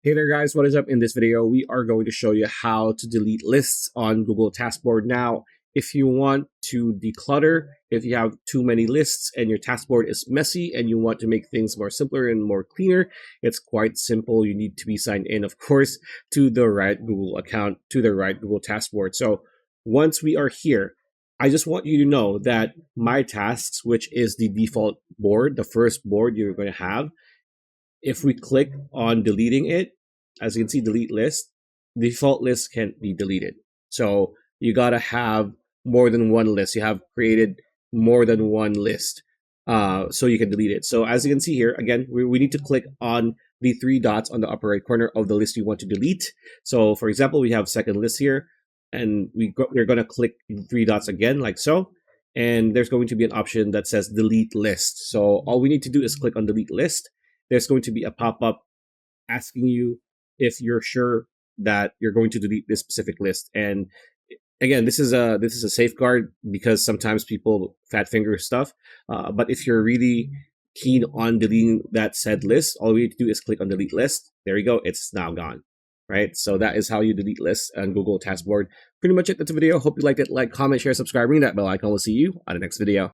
Hey there guys, what is up? In this video, we are going to show you how to delete lists on Google TasksBoard. Now, if you want to declutter, if you have too many lists and your TasksBoard is messy and you want to make things more simpler and more cleaner, it's quite simple. You need to be signed in, of course, to the right Google account, to the right Google TasksBoard. So once we are here, I just want you to know that My Tasks, which is the default board, the first board you're going to have, if we click on deleting it, as you can see, delete list, default list can't be deleted. So you gotta have more than one list. You have created more than one list so you can delete it. So as you can see here, again, we need to click on the three dots on the upper right corner of the list you want to delete. So for example, we have second list here, and we're gonna click the three dots again, like so. And there's going to be an option that says delete list. So all we need to do is click on delete list. There's going to be a pop-up asking you if you're sure that you're going to delete this specific list. And again, this is a safeguard because sometimes people fat finger stuff. But if you're really keen on deleting that said list, all we need to do is click on delete list. There you go. It's now gone. Right. So that is how you delete lists on Google TasksBoard. Pretty much it. That's the video. Hope you liked it. Like, comment, share, subscribe, ring that bell icon. We'll see you on the next video.